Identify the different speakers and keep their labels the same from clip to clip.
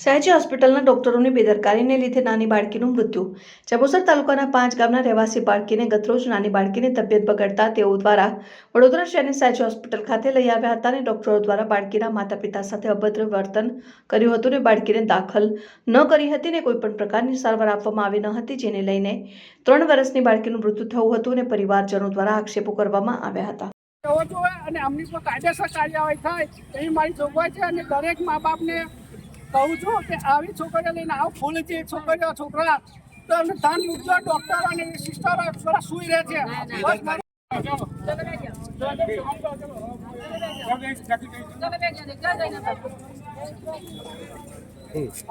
Speaker 1: સયાજી હોસ્પિટલના ડોક્ટરોની બેદરકારીને લીધે નાની બાળકીનું મૃત્યુ। જંબુસર તાલુકાના 5 ગામના રહેવાસી બાળકીને ગતરોજ નાની બાળકીની તબિયત બગડતા તેઓ દ્વારા વડોદરા શહેરની સયાજી હોસ્પિટલ ખાતે લઈ આવ્યા હતા અને ડોક્ટરો દ્વારા બાળકીના માતા પિતા સાથે અભદ્ર વર્તન કર્યું હતું અને બાળકીને દાખલ ન કરી હતી ને કોઈપણ પ્રકારની સારવાર આપવામાં આવી ન હતી, જેને લઈને 3 વર્ષની બાળકીનું મૃત્યુ થયું હતું અને પરિવારજનો દ્વારા આક્ષેપો કરવામાં આવ્યા હતા।
Speaker 2: અને આમની પર કાયદેસર કાર્યવાહી થાય એવી મારી જોગવાઈ છે અને દરેક મા બાપને કહું છું કે આવી છોકરીઓ લઈને આવો ફૂલ છે છોકરીઓ છોકરા તો એમને ધ્યાન મૂકજો। ડોક્ટરો અને સિસ્ટરો થોડા સુઈ રહે છે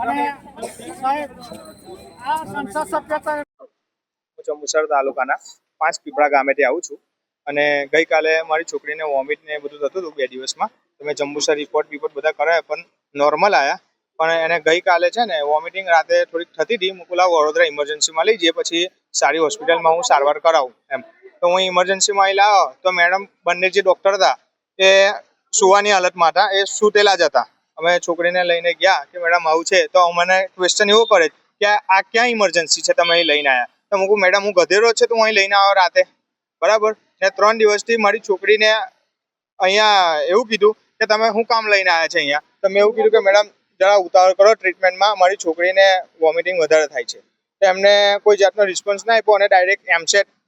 Speaker 2: અને સાહેબ આ સંસદ સભ્યતા
Speaker 3: જંબુસર તાલુકાના 5 પીપળા ગામેથી આવું છું અને ગઈકાલે મારી છોકરીને વોમિટ ને બધું થતું હતું 2 દિવસમાં। તો મેં જંબુસર રિપોર્ટ બધા કરાયા પણ નોર્મલ આવ્યા, પણ એને ગઈકાલે છે ને વોમિટિંગ રાતે થોડીક થતી હતી। મુકુલા વડોદરા ઇમરજન્સીમાં લઈ જઈએ પછી સારી હોસ્પિટલમાં હું સારવાર કરાવું એમ। તો હું ઇમરજન્સીમાં અહીં લાવ્યો તો મેડમ બંને જે ડૉક્ટર હતા એ સુવાની હાલતમાં હતા, એ સૂતેલા જ હતા। અમે છોકરીને લઈને ગયા કે મેડમ આવું છે તો મને ક્વેશ્ચન એવો કરે કે આ ક્યાં ઇમરજન્સી છે તમે અહીં લઈને આવ્યા? તો હું કહું મેડમ હું ગધેડો છે તો હું અહીં લઈને આવ્યો રાતે, બરાબર ને 3 દિવસથી મારી છોકરીને અહીંયા એવું કીધું કે તમે શું કામ લઈને આવ્યા છે અહીંયા? તો મેં એવું કીધું કે મેડમ જરા ઉતાવળ કરો ટ્રીટમેન્ટમાં, મારી છોકરીને વોમિટિંગ વધારે થાય છે। તો એમને કોઈ જાતનો રિસ્પોન્સ ના આપ્યો અને ડાયરેક્ટ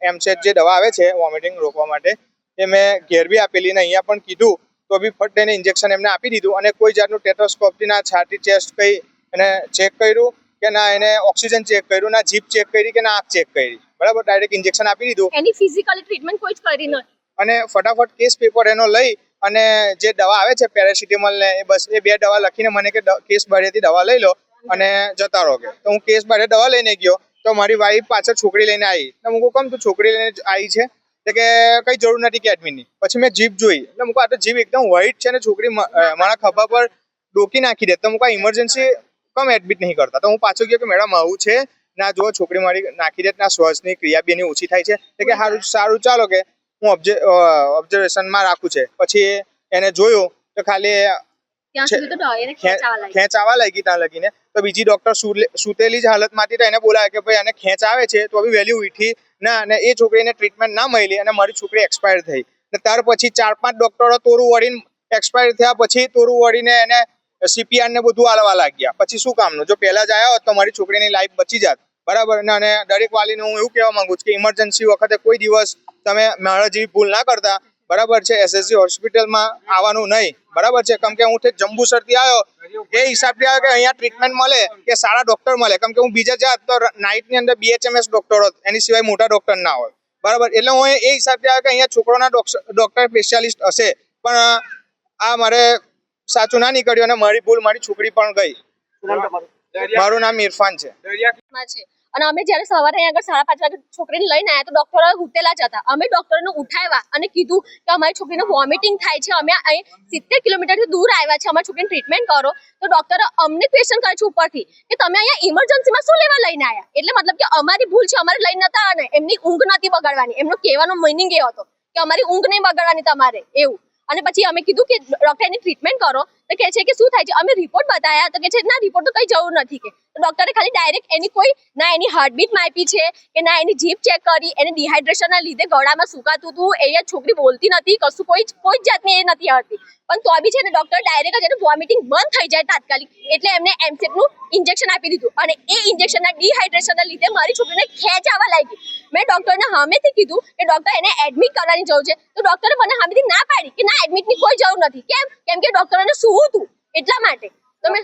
Speaker 3: એમસેટ જે દવા આવે છે વોમિટિંગ રોકવા માટે એ મેં ઘેર બી આપેલી ને અહીંયા પણ કીધું તો બી ફટ એને ઇન્જેક્શન એમને આપી દીધું અને કોઈ જાતનું ટેટોસ્કોપથી ના છાતી ચેસ્ટ કંઈ એને ચેક કર્યું કે ના એને ઓક્સિજન ચેક કર્યું, ના જીભ ચેક કરી કે ના આંખ ચેક કરી, બરાબર ડાયરેક્ટ ઇન્જેક્શન આપી દીધું।
Speaker 4: એની ફિઝિકલી ટ્રીટમેન્ટ કોઈ જ કરી નથી
Speaker 3: અને ફટાફટ કેસ પેપર એનો લઈ અને જે દવા આવે છે પેરાસિટામોલ ને એ બસ એ 2 દવા લખીને મને કે કેસ બારેથી દવા લઈ લો અને જતા રહો કે। તો હું કેસ બારે દવા લઈને ગયો તો મારી વાઈફ પાછળ છોકરી લઈને આવી। તો હું કેમ તું છોકરી લઈને આવી છે? તો કે કઈ જરૂર નથી કે એડમિટની। પછી મેં જીભ જોઈ એટલે મૂકો આ તો જીભ એકદમ વ્હાઈટ છે ને છોકરી મારા ખભા પર ડોકી નાખી દે, તો મૂકો ઇમરજન્સી કમ એડમિટ નહીં કરતા? તો હું પાછો ગયો કે મેડમ આવું છે ના જો છોકરી મારી નાખી દે ના શ્વાસની ક્રિયા બી એની ઓછી થાય છે। તો કે સારું ચાલો કે હું ઓબ્ઝર્વેશનમાં રાખું છે। પછી એને જોયું તો ખાલી ખેંચ આવવા લાગી ત્યાં લગીને તો બીજી ડોક્ટર સૂતેલી જ હાલતમાંથી તો એને બોલાવે કે ભાઈ એને ખેંચ આવે છે તો બી વહેલી ઉઠી ના અને એ છોકરીને ટ્રીટમેન્ટ ના મળી અને મારી છોકરી એક્સપાયર થઈ। ને ત્યાર પછી 4-5 ડોક્ટરો તોરું વળીને એક્સપાયર થયા પછી તોરું વળીને એને CPR ને બધું આલવા લાગ્યા। પછી શું કામનું? જો પહેલા જ આવ્યા હોત તો મારી છોકરીની લાઈફ બચી જાત, બરાબર ને? અને દરેક વાલીને હું એવું કહેવા માંગુ છું કે ઇમરજન્સી વખતે કોઈ દિવસ તમે મારા જેવી ભૂલ ના કરતા, બરાબર છે? SSG હોસ્પિટલમાં આવવાનું નહીં, બરાબર છે? કેમ કે હું જંબુસરથી આવ્યો એ હિસાબથી આવ્યો કે અહીંયા ટ્રીટમેન્ટ મળે કે સારા ડોક્ટર મળે, કેમ કે હું બીજા જાત તો નાઇટની અંદર BHMS ડોક્ટર હોત, એની સિવાય મોટા ડોક્ટર ના હોય, બરાબર? એટલે હું એ હિસાબથી આવ્યો કે અહીંયા છોકરોના ડોક્ટર સ્પેશિયાલિસ્ટ હશે, પણ આ મારે સાચું ના નીકળ્યું અને મારી ભૂલ મારી છોકરી પણ ગઈ। મારું નામ ઇરફાન છે
Speaker 4: અને અમે જ્યારે સવારે અહીંયા આગળ 5:30 વાગે છોકરીને લઈને આવ્યા તો ડોક્ટરો ઉઠેલા જ હતા। અમે ડોક્ટરને ઉઠાવ્યા અને કીધું કે અમારી છોકરીને વોમિટિંગ થાય છે, અમે અહીં 70 કિલોમીટરથી દૂર આવ્યા છે, અમારી છોકરીને ટ્રીટમેન્ટ કરો। તો ડોક્ટરે અમને ક્વેશ્ચન કરે છે ઉપરથી કે તમે અહીંયા ઇમરજન્સીમાં શું લેવા લઈને આવ્યા? એટલે મતલબ કે અમારી ભૂલ છે, અમારે લઈને નતા આવ્યા ને, એમની ઊંઘ નથી બગાડવાની, એમનો કહેવાનો મિનિંગ એ હતો કે અમારી ઊંઘ નહીં બગાડવાની તમારે એવું। અને પછી અમે કીધું કે ડોક્ટર એની ટ્રીટમેન્ટ કરો તો કહે છે કે શું થાય છે? અમે રિપોર્ટ બતાવ્યા તો કહે છે ના રિપોર્ટ તો કઈ જરૂર નથી કે। તો ડોક્ટરે ખાલી ડાયરેક્ટ એની કોઈ ના એની હાર્ટબીટ માપી છે કે ના એની જીભ ચેક કરી, એને ડિહાઇડ્રેશનના લીધે ગળામાં સુકાતું હતું, એ છોકરી બોલતી નથી, કશું કોઈ જાતની એ નથી હરતી, પણ તો બી છે ને ડોક્ટર ડાયરેક્ટ જ એને વોમિટિંગ બંધ થઈ જાય તાત્કાલિક એટલે એમને એમસેટનું ઇન્જેક્શન આપી દીધું અને એ ઇન્જેક્શનના ડિહાઇડ્રેશનના લીધે મારી છોકરીને ખેંચ આવવા લાગી। મેં ડોક્ટરને સામેથી કીધું કે ડોક્ટર એને એડમિટ કરવાની જરૂર છે, તો ડોક્ટરે મને સામેથી ના પાડી કે ના એડમિટની કોઈ જરૂર નથી। કેમ કે ડોક્ટરોને સૂવું હતું એટલા માટે। તમે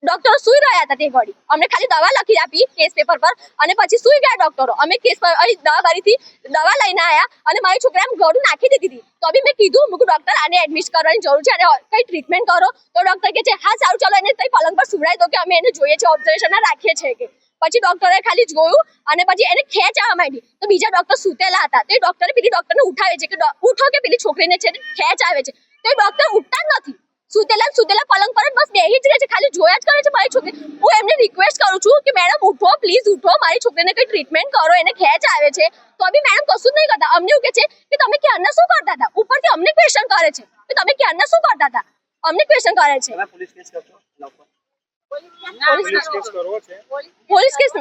Speaker 4: ડોક્ટરો સુઈ રહ્યા હતા તે ઘડી, અમને ખાલી દવા લખી આપી કેસ પેપર પર અને પછી સુઈ ગયા ડોક્ટરો। અમે કેસ પર દવાથી દવા લઈને આવ્યા અને મારી છોકરી આમ ગળું નાખી દીધી હતી તો બી મેં કીધું ડોક્ટર આને એડમિટ કરવાની જરૂર છે અને કઈ ટ્રીટમેન્ટ કરો તો ડોક્ટર કહે છે હા સારું ચાલો એને કઈ પલંગ પર સુવડાવી દો કે અમે એને જોઈએ છે, ઓબ્ઝર્વેશનમાં રાખીએ છીએ કે। પછી ડોક્ટરે ખાલી જોયું અને પછી એને ખેંચ આવવા માંડી તો બીજા ડોક્ટર સૂતેલા હતા તો એ ડોક્ટરે પેલી ડોક્ટરને ઉઠાવે છે કે ઉઠો કે પેલી છોકરીને છે ખેંચ આવે છે, તો એ ડોક્ટર ઉઠતા જ નથી, સુતેલા પલંગ પર બસ બેહી જ રહે છે, ખાલી જોયા જ કરે છે મારી છોકરી। હું એમને રિક્વેસ્ટ કરું છું કે મેડમ ઉઠો, પ્લીઝ ઉઠો, મારી છોકરીને કઈ ટ્રીટમેન્ટ કરો, એને ખેંચ આવે છે, તો બી મેડમ કશું જ નહીં કરતા। અમને એવું કહે છે કે તમે ક્યારના શું કરતા હતા? ઉપરથી અમને ક્વેશ્ચન કરે છે કે તમે ક્યારના શું કરતા હતા, અમને ક્વેશ્ચન કરે છે।
Speaker 3: પોલીસ કેસ કરવો છે.
Speaker 4: પોલીસ કેસ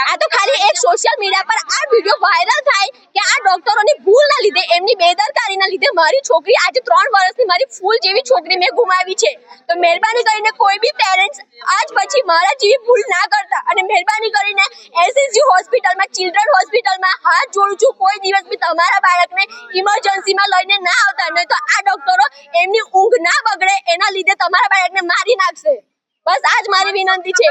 Speaker 4: આ તો ખાલી એક સોશિયલ મીડિયા પર આ વિડિયો વાયરલ થાય કે આ ડોક્ટરોની ભૂલના લીધે એમની બેદરકારીના લીધે મારી છોકરી આજે 3 વર્ષની મારી ફૂલ જેવી છોકરી મેં ગુમાવી છે. તો મહેરબાની કરીને કોઈ બી પેરેન્ટ્સ આજ પછી મારા જેવી ભૂલ ના કરતા અને મહેરબાની કરીને એસએસજી હોસ્પિટલમાં ચિલ્ડ્રન હોસ્પિટલમાં હાથ જોડું છું, કોઈ દિવસ બી તમારા બાળકને ઇમરજન્સીમાં લઈને ના આવતા, નહીં તો આ ડોક્ટરો એમની ઊંઘ ના બગડે એના લીધે તમારા બાળકને મારી નાખશે. બસ આજ મારી વિનંતી છે.